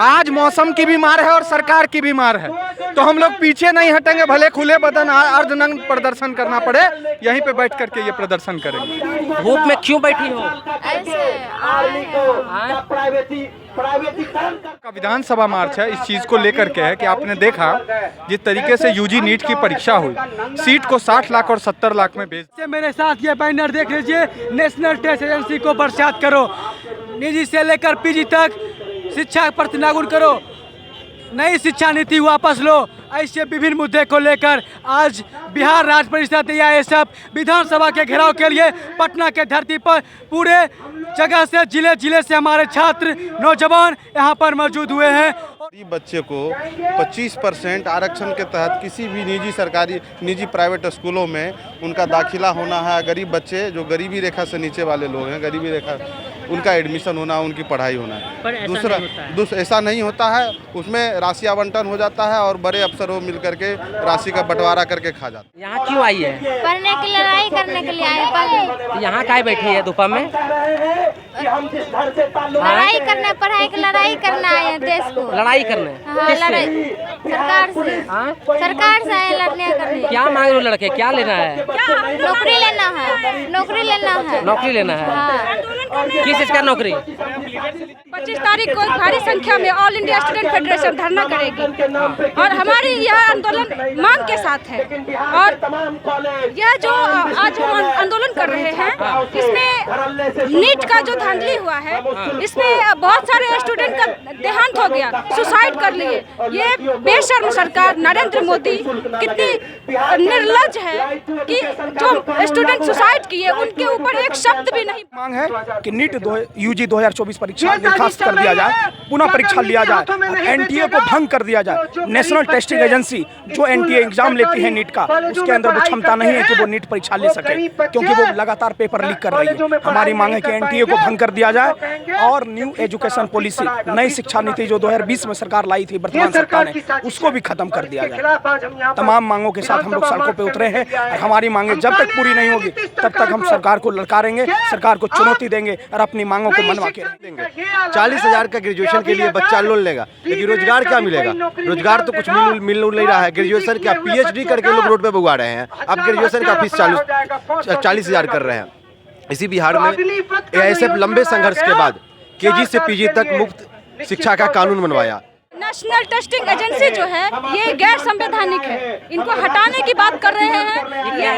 आज मौसम की भी मार है और सरकार की भी मार है, तो हम लोग पीछे नहीं हटेंगे, भले खुले बदन अर्धनग्न प्रदर्शन करना पड़े, यहीं पे बैठ करके ये प्रदर्शन करेंगे। धूप में क्यों बैठी हो? का विधानसभा मार्च है, इस चीज को लेकर के है कि आपने देखा जिस तरीके से यूजी नीट की परीक्षा हुई, सीट को 60 लाख और 70 लाख में बेच। मेरे साथ ये बैनर देख लीजिए, नेशनल टेस्ट एजेंसी को बर्खास्त करो, निजी से लेकर पीजी तक शिक्षा प्रति लागू करो, नई शिक्षा नीति वापस लो। ऐसे विभिन्न मुद्दे को लेकर आज बिहार राज्य परिषद AISF विधानसभा के घेराव के लिए पटना के धरती पर पूरे जगह से जिले से हमारे छात्र नौजवान यहाँ पर मौजूद हुए हैं। गरीब बच्चे को 25% आरक्षण के तहत किसी भी निजी प्राइवेट स्कूलों में उनका दाखिला होना है। गरीब बच्चे जो गरीबी रेखा से नीचे वाले लोग हैं, गरीबी रेखा, उनका एडमिशन होना, उनकी पढ़ाई होना है। दूसरा ऐसा नहीं होता है, उसमें राशि आवंटन हो जाता है और बड़े अफसरों मिल करके राशि का बंटवारा करके खा जाते हैं। यहाँ क्यों आई है? पढ़ने की लड़ाई करने के लिए आए। यहाँ काय बैठी है दोपहर में? लड़ाई करने, पढ़ाई की लड़ाई करना आए हैं देश को। लड़ाई करने? हाँ, लड़ाई सरकार से। सरकार से आए लड़ने करने। क्या मांग रहे हो लड़के, क्या लेना है? नौकरी लेना है, नौकरी लेना है। नौकरी लेना है? हाँ। किस चीज का नौकरी? 25 तारीख को भारी संख्या में ऑल इंडिया स्टूडेंट फेडरेशन धरना करेगी और हमारी यह आंदोलन मांग के साथ है। और यह जो आज हम आंदोलन कर रहे हैं, इसमें नीट का जो धांधली हुआ है, इसमें बहुत सारे स्टूडेंट का देहांत हो गया, सुसाइड कर लिए। ये बेशर्म सरकार नरेंद्र मोदी कितनी निर्लज है कि जो स्टूडेंट सुसाइड किए उनके ऊपर एक शब्द भी नहीं। मांग है कि नीट यूजी 2024 परीक्षा निर्खास्त कर दिया जाए, पुनः परीक्षा लिया जाए, NTA को भंग कर दिया जाए। नेशनल टेस्टिंग एजेंसी जो NTA एग्जाम लेती है नीट का, उसके अंदर वो क्षमता नहीं है कि वो नीट परीक्षा ले सके, क्योंकि वो लगातार पेपर लीक कर रही है। हमारी मांग है कि NTA को भंग कर दिया जाए और न्यू एजुकेशन पॉलिसी, नई शिक्षा नीति जो 2020 में सरकार लाई थी वर्तमान सरकार ने, उसको भी खत्म कर दिया जाए। तमाम मांगों के साथ हम लोग सड़कों पे उतरे हैं और हमारी मांगे जब तक पूरी नहीं होगी तब तक हम सरकार को ललकारेंगे, सरकार को चुनौती देंगे और अपनी मांगों को मनवा के देंगे। 40,000 का ग्रेजुएशन के लिए बच्चा लोन लेगा, लेकिन रोजगार क्या मिलेगा? रोजगार तो कुछ मिल नहीं रहा है। ग्रेजुएशन क्या PhD करके लोग रोड पे भगवा रहे हैं। अब ग्रेजुएशन का फीस 40,000 कर रहे हैं। इसी बिहार में AISF लंबे संघर्ष के बाद KG से PG तक मुफ्त शिक्षा का कानून बनवाया। नेशनल टेस्टिंग एजेंसी जो है ये गैर संवैधानिक है, इनको हटाने की बात कर रहे हैं। ये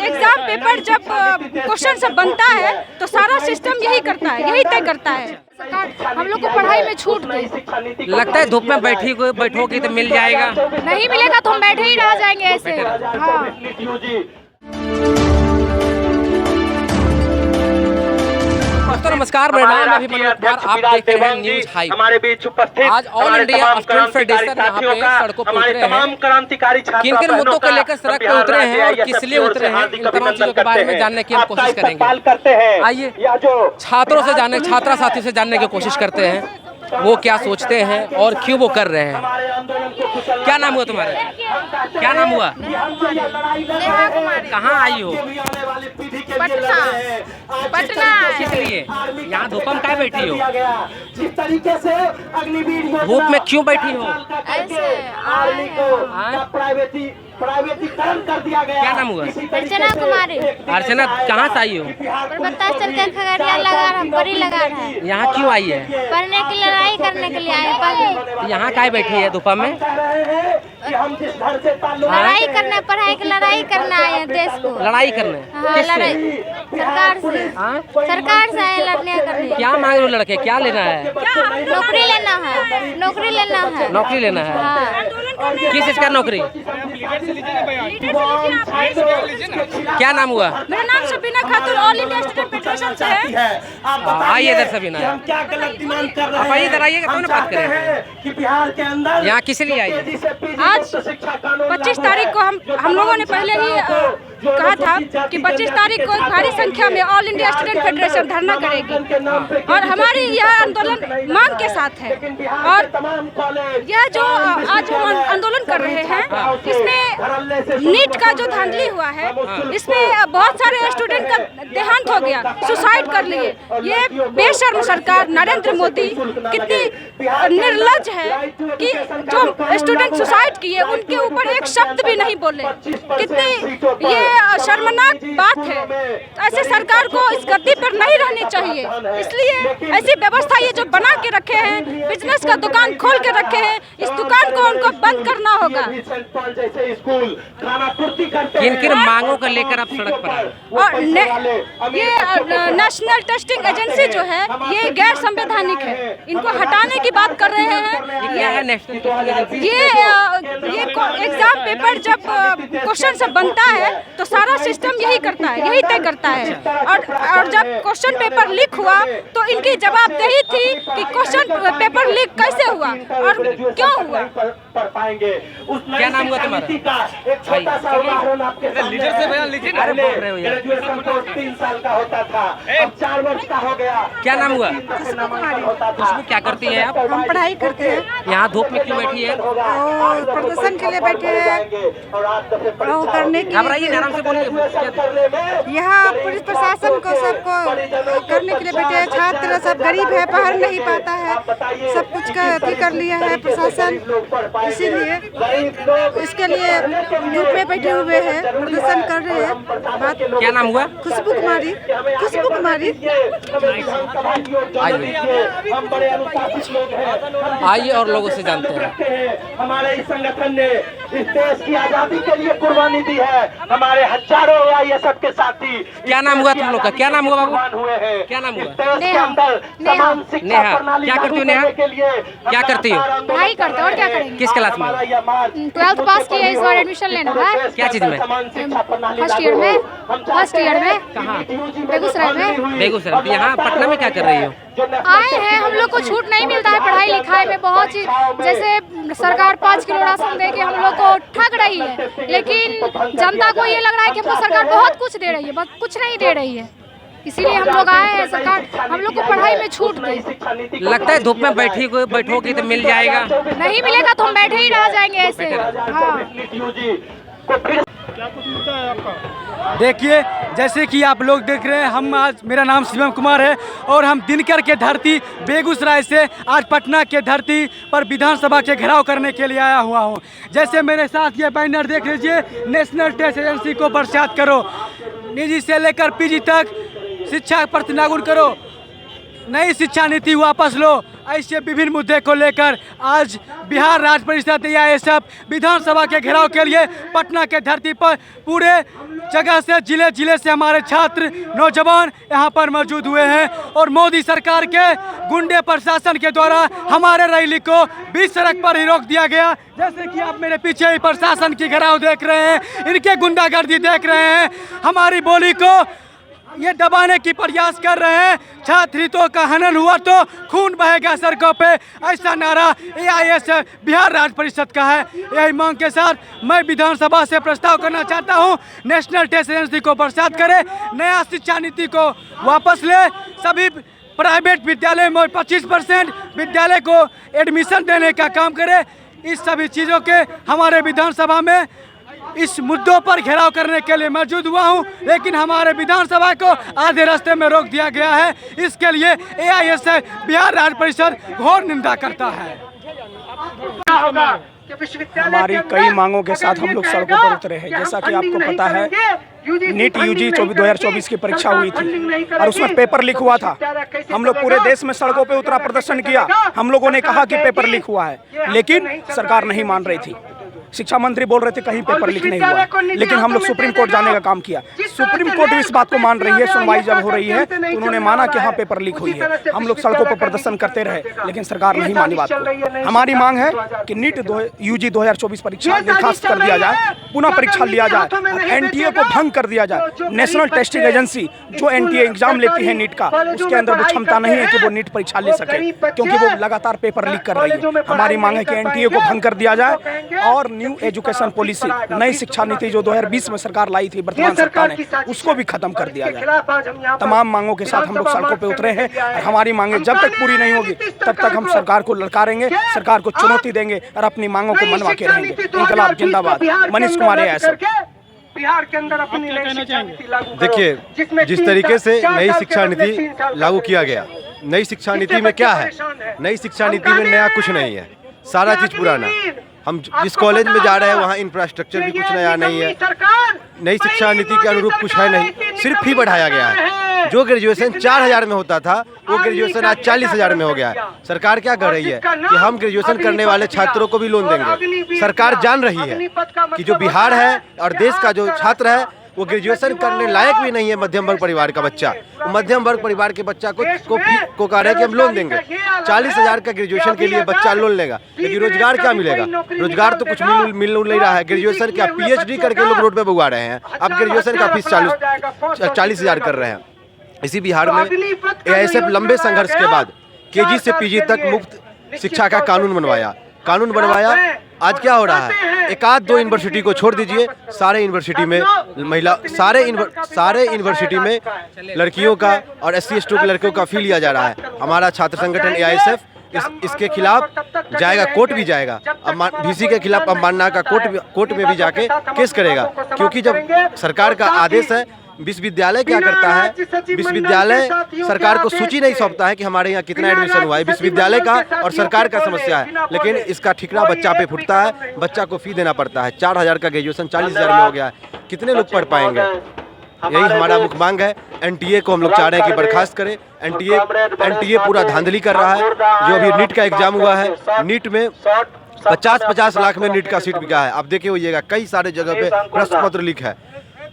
एग्जाम पेपर जब क्वेश्चन सब बनता है तो सारा सिस्टम यही करता है, यही तय करता है। हम लोग को पढ़ाई में छूट दे। लगता है धूप में बैठोगी तो मिल जाएगा, नहीं मिलेगा तो हम बैठे ही रह जाएंगे ऐसे। हाँ। दोस्तों नमस्कार, मेरा नाम है अभिमन्यु कुमार, आप देख रहे हैं न्यूज हाई। आज ऑल इंडिया स्टूडेंट फेडरेशन यहाँ पे सड़कों पर उतरे हैं। किन किन मुद्दों को लेकर सड़क पे उतरे हैं और किस लिए उतरे हैं, इन तमाम चीजों के बारे में जानने की हम कोशिश करेंगे। आइए छात्रों से जानने, छात्रा साथियों से जानने की कोशिश करते हैं वो क्या सोचते हैं और क्यों वो कर रहे हैं। क्या नाम हुआ तुम्हारा? क्या नाम हुआ? कहाँ आई हो? पटना। किस लिए यहाँ धूप में क्या बैठी हो? धूप में क्यों बैठी हो? क्या नाम हुआ? अर्चना कुमारी। अर्चना कहाँ से आई हो? चल के खगड़िया लगा रहा है। यहाँ क्यों आई है? पढ़ने की लड़ाई करने के लिए आए। यहाँ काय बैठी है दोपहर में? लड़ाई करने, पढ़ाई की लड़ाई करना आए हैं देश को। लड़ाई करने? हाँ, लड़ाई सरकार से। सरकार से आए लड़ने करने। क्या मांग रहे हो लड़के, क्या लेना है? नौकरी लेना है, नौकरी लेना है। नौकरी लेना है? हाँ। किस चीज का नौकरी? क्या नाम हुआ? मेरा नाम सबीना खातून, ऑल इंडिया स्टूडेंट फेडरेशन से है। आइए इधर सबीना, आप आइए इधर आइएगा तो ना बात करें। यहाँ किस लिए आई? आज 25 तारीख को हम लोगों ने पहले ही कहा था कि 25 तारीख को भारी संख्या में ऑल इंडिया स्टूडेंट फेडरेशन धरना करेगी और हमारी यह आंदोलन मांग के साथ है। और यह जो आज हम आंदोलन कर रहे हैं इसमें नीट का जो धांधली हुआ है, इसमें बहुत सारे स्टूडेंट का देहांत हो गया, सुसाइड कर लिए। ये बेशर्म सरकार नरेंद्र मोदी कितनी निर्लज है कि जो स्टूडेंट सुसाइड किए उनके ऊपर एक शब्द भी नहीं बोले। कितनी ये शर्मनाक बात है। ऐसे सरकार को इस गद्दी पर नहीं रहनी चाहिए। इसलिए ऐसी व्यवस्था ये जो बना के रखे हैं, बिजनेस का दुकान खोल के रखे हैं, इस दुकान को उनको बंद करना होगा। किन मांगों को लेकर आप सड़क पर आए? और ये नेशनल टेस्टिंग एजेंसी जो है ये गैर संवैधानिक है, इनको हटाने की बात कर रहे हैं। क्या है नेशनल टेस्टिंग एजेंसी? ये एग्जाम पेपर जब क्वेश्चन सब बनता है तो सारा सिस्टम यही करता है, यही तय करता है। और जब क्वेश्चन पेपर लीक हुआ तो इनकी जवाबदेही थी कि क्वेश्चन पेपर लीक कैसे हुआ और क्यों हुआ। क्या नाम हुआ तुम्हारा? लीडर से बयान लीजिए ना। ग्रेजुएशन कोर्स 3 साल का होता था, अब 4 वर्ष का हो गया। क्या नाम हुआ? खुशबू, क्या करती है आप? हम पढ़ाई करते हैं। यहाँ धूप में क्यों बैठी है? प्रदर्शन के लिए बैठे हैं, करने के घबराइए, आराम से बोलिए। यहाँ पुलिस प्रशासन को सबको करने के लिए बैठे हैं। छात्र सब गरीब है, पढ़ नहीं पाता है, सब कुछ का अथी कर लिया है प्रशासन, इसीलिए इसके लिए धूप में बैठे हुए हैं, प्रदर्शन कर रहे हैं। बात क्या नाम हुआ? खुशबू कुमारी। खुशबू कुमारी। आइए और लोगों से जानते हैं। हमारे इस संगठन ने इस देश की आजादी के लिए कुर्बानी दी है। हमारे हजारों ये सबके साथी। क्या नाम हुआ तुम लोग का? क्या नाम हुआ बाबू? हुए हैं। क्या नाम हुआ? नेहा। क्या करती हो नेहा? क्या करती हो? पढ़ाई करते और क्या करेंगे। किस क्लास में? 12th पास किया, इस बार एडमिशन लेना है। क्या चीज में? फर्स्ट ईयर में। कहाँ? बेगूसराय में। बेगूसराय। यहाँ पटना में क्या कर रही हो? आए हैं, हम लोग को छूट नहीं मिलता है पढ़ाई लिखाई में। बहुत चीज जैसे सरकार 5 किलो राशन दे के हम लोग को ठग रही है, लेकिन जनता को ये लग रहा है कि हमको सरकार बहुत कुछ दे रही है, बस कुछ नहीं दे रही है। इसीलिए हम लोग आए हैं, सरकार हम लोग को पढ़ाई में छूट दे। लगता है धूप में बैठोगी तो मिल जाएगा? नहीं मिलेगा तो हम बैठे ही रह जाएंगे ऐसे। हाँ। देखिए, जैसे कि आप लोग देख रहे हैं, हम आज, मेरा नाम शिवम कुमार है और हम दिनकर के धरती बेगूसराय से आज पटना के धरती पर विधानसभा के घेराव करने के लिए आया हुआ हूं। जैसे मेरे साथ ये बैनर देख लीजिए, नेशनल टेस्ट एजेंसी को बर्खास्त करो, निजी से लेकर पीजी तक शिक्षा पर लागू करो, नई शिक्षा नीति वापस लो। ऐसे विभिन्न मुद्दे को लेकर आज बिहार राज्य परिषद AISF विधानसभा के घेराव के लिए पटना के धरती पर पूरे जगह से, जिले से हमारे छात्र नौजवान यहाँ पर मौजूद हुए हैं और मोदी सरकार के गुंडे प्रशासन के द्वारा हमारे रैली को बीच सड़क पर ही रोक दिया गया। जैसे कि आप मेरे पीछे ही प्रशासन की घेराव देख रहे हैं, इनके गुंडागर्दी देख रहे हैं, हमारी बोली को ये दबाने की प्रयास कर रहे हैं। छात्र हितों का हनन हुआ तो खून बहेगा सड़कों पे, ऐसा नारा AISF बिहार राज्य परिषद का है। यही मांग के साथ मैं विधानसभा से प्रस्ताव करना चाहता हूं, नेशनल टेस्ट एजेंसी को बर्खास्त करे, नया शिक्षा नीति को वापस ले, सभी प्राइवेट विद्यालय में 25% विद्यालय को एडमिशन देने का काम करे। इस सभी चीज़ों के हमारे विधानसभा में इस मुद्दों पर घेराव करने के लिए मौजूद हुआ हूं, लेकिन हमारे विधानसभा को आधे रास्ते में रोक दिया गया है। इसके लिए AISF बिहार राज्य परिषद घोर निंदा करता है। हमारी कई मांगों के साथ हम लोग सड़कों पर उतरे हैं। जैसा कि आपको पता है, नीट UG 2024 की परीक्षा हुई थी और उसमें पेपर लीक हुआ था। हम लोग पूरे देश में सड़कों पे उतरा, प्रदर्शन किया। हम लोगों ने कहा कि पेपर लीक हुआ है, लेकिन सरकार नहीं मान रही थी। शिक्षा मंत्री बोल रहे थे कहीं पेपर लीक नहीं हुआ, लेकिन हम लोग सुप्रीम कोर्ट जाने का काम किया। सुप्रीम कोर्ट भी इस बात को मान रही है। सुनवाई जब हो रही है तो उन्होंने माना कि हाँ पेपर लीक हुई है। हम लोग सड़कों पर प्रदर्शन करते रहे, लेकिन सरकार नहीं मानी बात को। हमारी मांग है कि नीट UG 2024 परीक्षा बर्खास्त कर दिया जाए, पुनः परीक्षा लिया जाए, NTA को भंग कर दिया जाए। नेशनल टेस्टिंग एजेंसी जो NTA एग्जाम लेती है नीट का, उसके अंदर वो क्षमता नहीं है कि वो नीट परीक्षा ले सके, क्योंकि वो लगातार पेपर लीक कर रही है। हमारी मांग है कि NTA को भंग कर दिया जाए और न्यू एजुकेशन पॉलिसी, नई शिक्षा नीति जो 2020 में सरकार लाई थी वर्तमान सरकार ने, उसको भी खत्म कर दिया जाए। तमाम मांगों के साथ हम लोग सड़कों पे उतरे हैं और हमारी मांगें जब तक पूरी नहीं होगी तब तक हम सरकार को ललकारेंगे, सरकार को चुनौती देंगे और अपनी मांगों को मनवा के रहेंगे। इंकलाब जिंदाबाद। मनीष कुमार ऐसा बिहार के अंदर अपनी देखिए, जिस तरीके से नई शिक्षा नीति लागू किया गया, नई शिक्षा नीति में क्या है? नई शिक्षा नीति में नया कुछ नहीं है, सारा चीज पुराना। हम जिस कॉलेज में जा रहे हैं वहाँ इंफ्रास्ट्रक्चर भी कुछ नया नहीं है, नई शिक्षा नीति के अनुरूप कुछ है नहीं, सिर्फ फी बढ़ाया गया है। जो ग्रेजुएशन 4000 में होता था वो ग्रेजुएशन आज 40,000 में हो गया है। सरकार क्या कर रही है कि हम ग्रेजुएशन करने वाले छात्रों को भी लोन देंगे। सरकार जान रही है कि जो बिहार है और देश का जो छात्र है वो ग्रेजुएशन करने लायक भी नहीं है। मध्यम वर्ग परिवार का बच्चा, मध्यम वर्ग परिवार के बच्चा को कह रहे हैं कि हम लोन देंगे। 40,000 का ग्रेजुएशन के लिए बच्चा लोन लेगा, लेकिन रोजगार क्या मिलेगा? रोजगार तो कुछ मिल नहीं रहा है। ग्रेजुएशन क्या PhD करके लोग रोड पे भगवा रहे हैं। अब ग्रेजुएशन का फीस 40,000 कर रहे हैं। इसी बिहार में AISF लंबे संघर्ष के बाद KG से PG तक मुफ्त शिक्षा का कानून बनवाया। आज क्या हो रहा है? एक आध दो यूनिवर्सिटी को छोड़ दीजिए, सारे यूनिवर्सिटी में सारे यूनिवर्सिटी में लड़कियों का और SC ST के लड़कियों का फी लिया जा रहा है। हमारा छात्र संगठन AISF इसके खिलाफ जाएगा, कोर्ट भी जाएगा। VC के खिलाफ अवमानना का कोर्ट में भी जाके केस करेगा, क्योंकि जब सरकार का आदेश है। विश्वविद्यालय क्या करता है? विश्वविद्यालय सरकार को सूची नहीं सौंपता है कि हमारे यहाँ कितना एडमिशन हुआ है। विश्वविद्यालय का और सरकार का समस्या है, लेकिन इसका ठिकरा बच्चा पे फुटता है। बच्चा को फी देना पड़ता है। 4000 का ग्रेजुएशन 40,000 में हो गया है। कितने लोग पढ़ पाएंगे? यही हमारा मुख्य मांग है। NTA को हम लोग चाह रहे हैं कि बर्खास्त करें। NTA पूरा धांधली कर रहा है। जो अभी नीट का एग्जाम हुआ है, नीट में 50-50 लाख में नीट का सीट बिका है। आप देखे होइएगा, कई सारे जगह पे प्रश्न पत्र लीक है।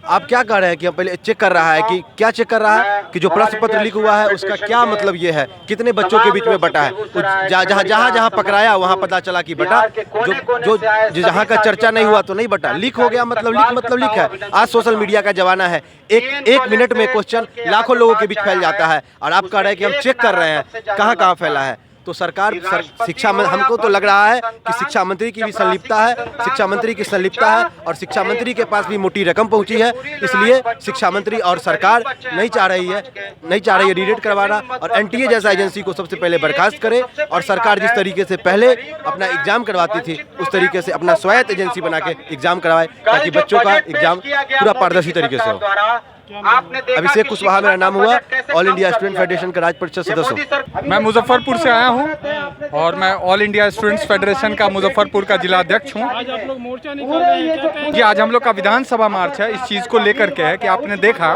आप क्या कह रहे हैं कि हम पहले चेक कर रहा है कि क्या चेक कर रहा है कि जो प्रश्न पत्र लीक हुआ है उसका क्या मतलब ये है, कितने बच्चों के बीच में बटा है। जहाँ पकड़ाया वहाँ पता चला कि बटा, जो जहाँ का चर्चा नहीं हुआ तो नहीं बटा। लीक हो गया मतलब लीक है। आज सोशल मीडिया का जमाना है। एक मिनट में क्वेश्चन लाखों लोगों के बीच फैल जाता है और आप कह रहे हैं कि हम चेक कर रहे हैं कहाँ फैला है। तो सरकार शिक्षा में, हमको तो लग रहा है कि शिक्षा मंत्री की भी संलिप्तता है। शिक्षा मंत्री की संलिप्तता है और शिक्षा मंत्री के पास भी मोटी रकम पहुंची है। इसलिए शिक्षा मंत्री और सरकार नहीं चाह रही है रीडेट करवाना, और NTA जैसा एजेंसी को सबसे पहले बर्खास्त करे। और सरकार जिस तरीके से पहले अपना एग्जाम करवाती थी उस तरीके से अपना स्वायत्त एजेंसी बना के एग्जाम करवाए, ताकि बच्चों का एग्जाम पूरा पारदर्शी तरीके से हो। अभिषेक कुशवाहा मेरा नाम हुआ, ऑल इंडिया स्टूडेंट फेडरेशन का राज्य परिषद सदस्य हूँ। मैं मुजफ्फरपुर से आया हूँ और मैं ऑल इंडिया स्टूडेंट्स फेडरेशन का मुजफ्फरपुर का जिला अध्यक्ष हूँ। जी, आज हम लोग का विधानसभा मार्च है। इस चीज़ को लेकर के है कि आपने देखा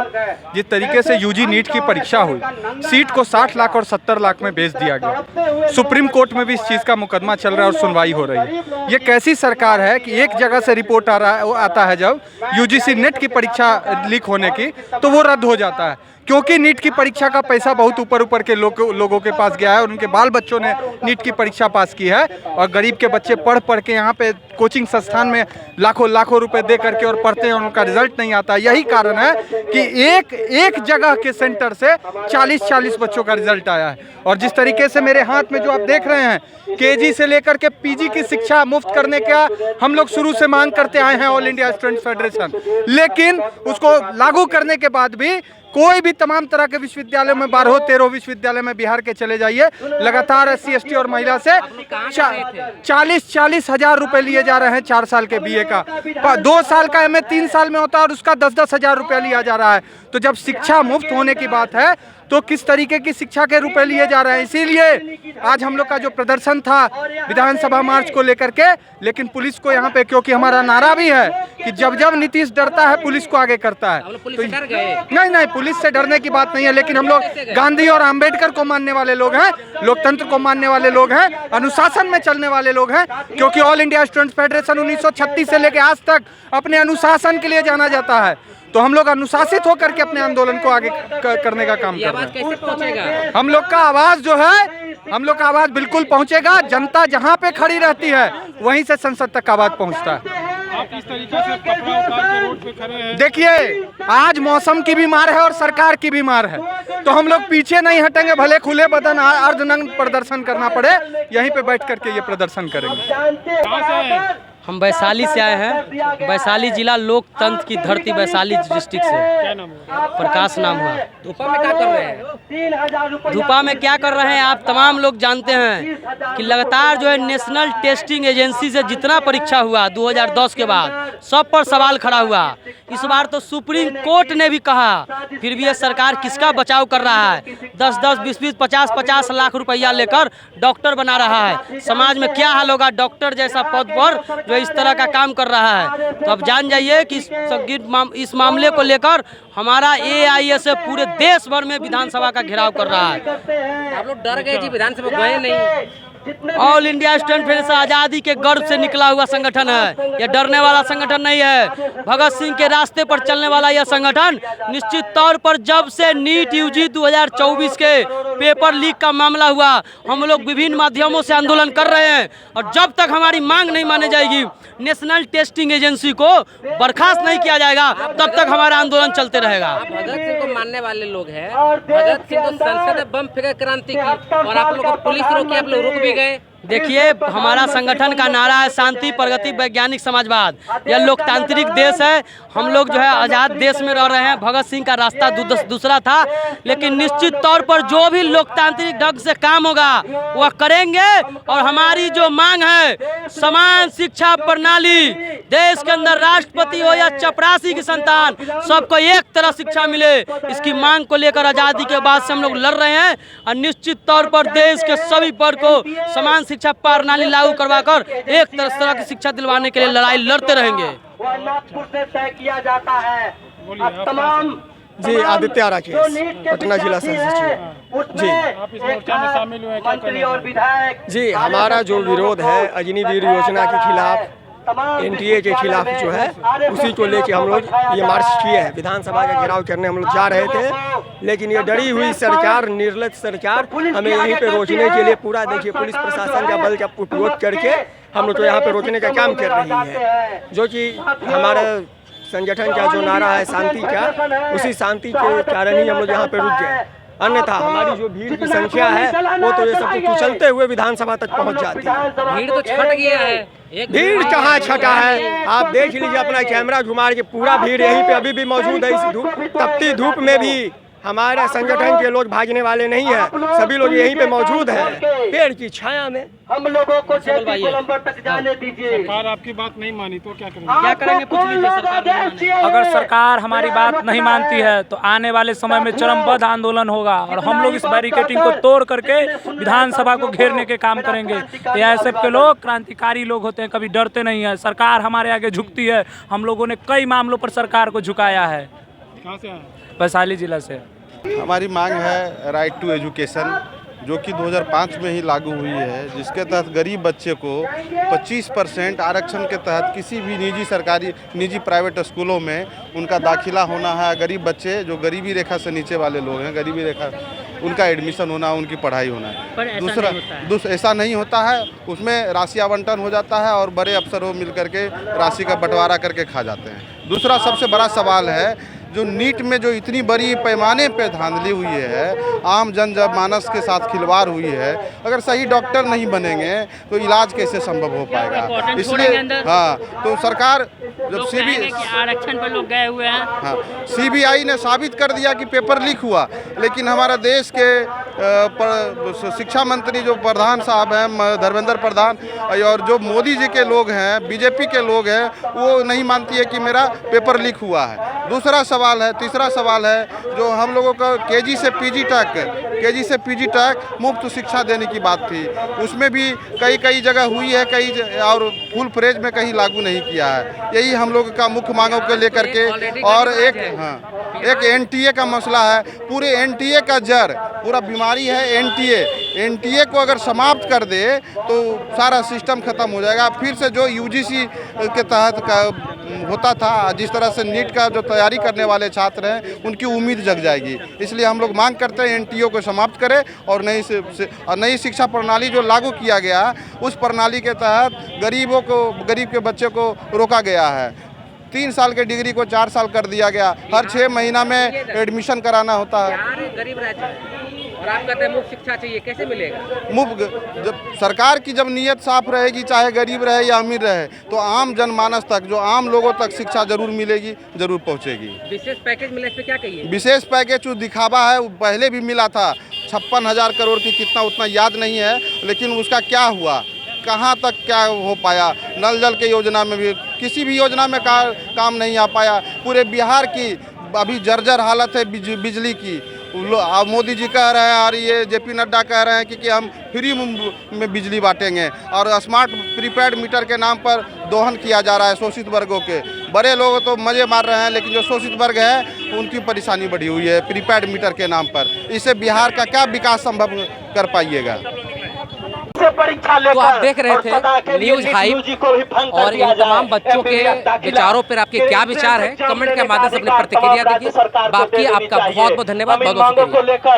जिस तरीके से UG नीट की परीक्षा हुई, सीट को 60 लाख और 70 लाख में बेच दिया गया। सुप्रीम कोर्ट में भी इस चीज़ का मुकदमा चल रहा है और सुनवाई हो रही है। ये कैसी सरकार है कि एक जगह से रिपोर्ट आता है जब UGC नेट की परीक्षा लीक होने की, तो वो रद्द हो जाता है, क्योंकि नीट की परीक्षा का पैसा बहुत ऊपर के लोगों के पास गया है और उनके बाल बच्चों ने नीट की परीक्षा पास की है। और गरीब के बच्चे पढ़ के यहाँ पे कोचिंग संस्थान में लाखों रुपए दे करके और पढ़ते हैं और उनका रिजल्ट नहीं आता। यही कारण है कि एक जगह के सेंटर से 40 बच्चों का रिजल्ट आया है। और जिस तरीके से मेरे हाथ में जो आप देख रहे हैं, KG से लेकर के PG की शिक्षा मुफ्त करने का हम लोग शुरू से मांग करते आए हैं ऑल इंडिया स्टूडेंट फेडरेशन, लेकिन उसको लागू करने के बाद भी कोई भी तमाम तरह के विश्वविद्यालयों में 12-13 विश्वविद्यालय में बिहार के चले जाइए, लगातार SC ST और महिला से 40 हजार रुपए लिए जा रहे हैं 4 साल के BA का। 2 साल का MA 3 साल में होता है और उसका 10-10 हजार रुपया लिया जा रहा है। तो जब शिक्षा मुफ्त होने की बात है तो किस तरीके की शिक्षा के रुपए लिए जा रहे हैं। इसीलिए आज हम लोग का जो प्रदर्शन था विधानसभा मार्च को लेकर के, लेकिन पुलिस को यहाँ पे, क्योंकि हमारा नारा भी है कि जब नीतीश डरता है पुलिस को आगे करता है। तो नहीं, पुलिस से डरने की बात नहीं है, लेकिन हम लोग गांधी और अंबेडकर को मानने वाले लोग हैं, लोकतंत्र को मानने वाले लोग हैं, अनुशासन में चलने वाले लोग हैं। क्योंकि ऑल इंडिया स्टूडेंट फेडरेशन 1936 से लेकर आज तक अपने अनुशासन के लिए जाना जाता है। तो हम लोग अनुशासित होकर के अपने आंदोलन को आगे करने का काम कर रहे हैं। कैसे पहुंचेगा? हम लोग का आवाज जो है, हम लोग का आवाज बिल्कुल पहुंचेगा। जनता जहां पे खड़ी रहती है वहीं से संसद तक आवाज पहुंचता है। आप इस तरीके से कपड़ा उतार के रोड पे खड़े हैं। देखिए, आज मौसम की भी मार है और सरकार की भी मार है, तो हम लोग पीछे नहीं हटेंगे। भले खुले बदन अर्धनग्न प्रदर्शन करना पड़े, यहीं पे बैठ करके ये प्रदर्शन करेंगे। कहाँ से हैं? हम वैशाली से आए हैं। वैशाली जिला लोकतंत्र की धरती, वैशाली डिस्ट्रिक्ट से। क्या नाम हुआ? प्रकाश नाम हुआ। धूपा में क्या कर रहे हैं? धूपा में क्या कर रहे हैं आप तमाम लोग जानते हैं कि लगातार जो है नेशनल टेस्टिंग एजेंसी से जितना परीक्षा हुआ 2010 के बाद, सब पर सवाल खड़ा हुआ। इस बार तो सुप्रीम कोर्ट ने भी कहा, फिर भी ये सरकार किसका बचाव कर रहा है? 10-10, 20-20, 50-50 लाख रुपया लेकर डॉक्टर बना रहा है। समाज में क्या हाल होगा डॉक्टर जैसा पद पर जो इस तरह का काम कर रहा है? तो अब जान जाइए कि इस मामले को लेकर हमारा AISF पूरे देश भर में विधानसभा का घेराव कर रहा है। आप लोग डर गए जी, विधानसभा गए नहीं। ऑल इंडिया स्टूडेंट फेडरेशन आज़ादी के गर्व से निकला हुआ संगठन है, यह डरने वाला संगठन नहीं है। भगत सिंह के रास्ते पर चलने वाला यह संगठन निश्चित तौर पर जब से नीट UG 2024 के पेपर लीक का मामला हुआ, हम लोग विभिन्न माध्यमों से आंदोलन कर रहे हैं और जब तक हमारी मांग नहीं मानी जाएगी, नेशनल टेस्टिंग एजेंसी को बर्खास्त नहीं किया जाएगा, तब तक हमारा आंदोलन चलते रहेगा। भगत सिंह को मानने वाले लोग हैं, भगत सिंह को संसद में बम फेंका क्रांति की, और आप लोग को पुलिस रोकी, आप लोग रुक भी गए। देखिए, हमारा संगठन का नारा है शांति, प्रगति, वैज्ञानिक समाजवाद। यह लोकतांत्रिक देश है, हम लोग जो है आज़ाद देश में रह रहे हैं। भगत सिंह का रास्ता दूसरा था, लेकिन निश्चित तौर पर जो भी लोकतांत्रिक ढंग से काम होगा वह करेंगे। और हमारी जो मांग है समान शिक्षा प्रणाली, देश के अंदर राष्ट्रपति हो या चपरासी की संतान, सबको एक तरह शिक्षा मिले, इसकी मांग को लेकर आज़ादी के बाद से हम लोग लड़ रहे हैं। और निश्चित तौर पर देश के सभी वर्ग को समान शिक्षा प्रणाली लागू करवाकर एक तरह की शिक्षा दिलवाने के लिए लड़ाई लड़ते रहेंगे। नागपुर से तय किया जाता है। अब तमाम जी, आदित्य राकेश, पटना जिला से जी। आप इस मोर्चा में शामिल हुए हैं, क्या मंत्री और विधायक जी, हमारा जो विरोध है अग्निवीर योजना के खिलाफ, NTA के खिलाफ जो है, उसी को लेके हम लोग ये मार्च किए हैं। विधानसभा का घेराव करने हम लोग जा रहे थे, लेकिन ये डरी हुई सरकार, निर्लज सरकार हमें यहीं पे रोकने के लिए पूरा, देखिए, पुलिस प्रशासन का बल का उपयोग करके हम लोग तो यहाँ पे रोकने का काम कर रही है। जो कि हमारे संगठन का जो नारा है शांति का, उसी शांति के कारण ही हम लोग यहाँ पे रुक गए। अन्यथा हमारी जो भीड़ की संख्या है वो तो ये सब कुचलते हुए विधानसभा तक पहुँच जाती है। भीड़ तो छट गया है। भीड़ कहाँ छटा है? आप देख लीजिए, अपना कैमरा घुमा के, पूरा भीड़ यहीं पे अभी भी मौजूद है। इस तपती धूप में भी हमारे संगठन के लोग भागने वाले नहीं है, सभी लोग यहीं पे मौजूद हैं, पेड़ की छाया में। हम लोगों को गोलंबर तक जाने दीजिए। सरकार आपकी बात नहीं मानी तो क्या करेंगे? क्या करेंगे? पूछ लीजिए सरकार। अगर सरकार हमारी बात नहीं मानती है तो आने वाले समय में चरमबद्ध आंदोलन होगा और हम लोग इस बैरिकेडिंग को तोड़ करके विधानसभा को घेरने के काम करेंगे। AISF के लोग क्रांतिकारी लोग होते हैं, कभी डरते नहीं है। सरकार हमारे आगे झुकती है, हम लोगों ने कई मामलों पर सरकार को झुकाया है। कहाँ से आए? वैशाली जिला से। हमारी मांग है राइट टू एजुकेशन, जो कि 2005 में ही लागू हुई है, जिसके तहत गरीब बच्चे को 25% आरक्षण के तहत किसी भी निजी प्राइवेट स्कूलों में उनका दाखिला होना है। गरीब बच्चे जो गरीबी रेखा से नीचे वाले लोग हैं, गरीबी रेखा, उनका एडमिशन होना, उनकी पढ़ाई होना है। दूसरा ऐसा नहीं होता है, उसमें राशि आवंटन हो जाता है और बड़े अफसरों मिल करके राशि का बंटवारा करके खा जाते हैं। दूसरा सबसे बड़ा सवाल है, जो नीट में जो इतनी बड़ी पैमाने पे धांधली हुई है, आम जनमानस के साथ खिलवाड़ हुई है, अगर सही डॉक्टर नहीं बनेंगे तो इलाज कैसे संभव हो पाएगा? इसलिए हाँ, तो सरकार जब आरक्षण पर लोग गए हुए हैं, हाँ, CBI ने साबित कर दिया कि पेपर लीक हुआ, लेकिन हमारा देश के शिक्षा मंत्री जो प्रधान साहब हैं, धर्मेंद्र प्रधान, और जो मोदी जी के लोग हैं, BJP के लोग हैं, वो नहीं मानती है कि मेरा पेपर लीक हुआ है। तीसरा सवाल है जो हम लोगों का KG से PG तक मुफ्त शिक्षा देने की बात थी, उसमें भी कई जगह हुई है, कई और फुल फ्रेज में कहीं लागू नहीं किया है। यही हम लोग का मुख्य मांगों को लेकर के। और एक NTA का मसला है, पूरे NTA का जड़, पूरा बीमारी है NTA को अगर समाप्त कर दे तो सारा सिस्टम खत्म हो जाएगा। फिर से जो UGC के तहत का होता था, जिस तरह से नीट का जो तैयारी करने वाले छात्र हैं उनकी उम्मीद जग जाएगी। इसलिए हम लोग मांग करते हैं NTO को समाप्त करें और नई शिक्षा प्रणाली जो लागू किया गया, उस प्रणाली के तहत गरीब के बच्चे को रोका गया है। 3 साल के डिग्री को 4 साल कर दिया गया, हर 6 महीना में एडमिशन कराना होता है। गरीब रहते हैं और आप कहते हैं मुफ्त शिक्षा चाहिए, कैसे मिलेगा? मुफ्त जब सरकार की जब नीयत साफ रहेगी, चाहे गरीब रहे या अमीर रहे, तो आम जनमानस तक, जो आम लोगों तक शिक्षा जरूर मिलेगी, जरूर पहुंचेगी। विशेष पैकेज मिला, इस पे क्या कहिए? विशेष पैकेज जो दिखावा है वो पहले भी मिला था, 56,000 करोड़ की, कितना उतना याद नहीं है, लेकिन उसका क्या हुआ, कहाँ तक क्या हो पाया? नल जल के योजना में भी, किसी भी योजना में काम नहीं आ पाया। पूरे बिहार की अभी जर्जर हालत है बिजली की। मोदी जी कह रहे हैं और ये जेपी नड्डा कह रहे हैं कि हम फ्री में बिजली बांटेंगे, और स्मार्ट प्रीपेड मीटर के नाम पर दोहन किया जा रहा है शोषित वर्गों के। बड़े लोग तो मजे मार रहे हैं, लेकिन जो शोषित वर्ग है उनकी परेशानी बढ़ी हुई है प्रीपेड मीटर के नाम पर। इससे बिहार का क्या विकास संभव कर पाइएगा? तो आप देख रहे थे न्यूज हाइप, और इन तमाम बच्चों के विचारों पर आपके क्या विचार है, कमेंट के माध्यम से अपनी प्रतिक्रिया दीजिए। बाकी आपका बहुत बहुत धन्यवाद, बहुत बहुत शुक्रिया।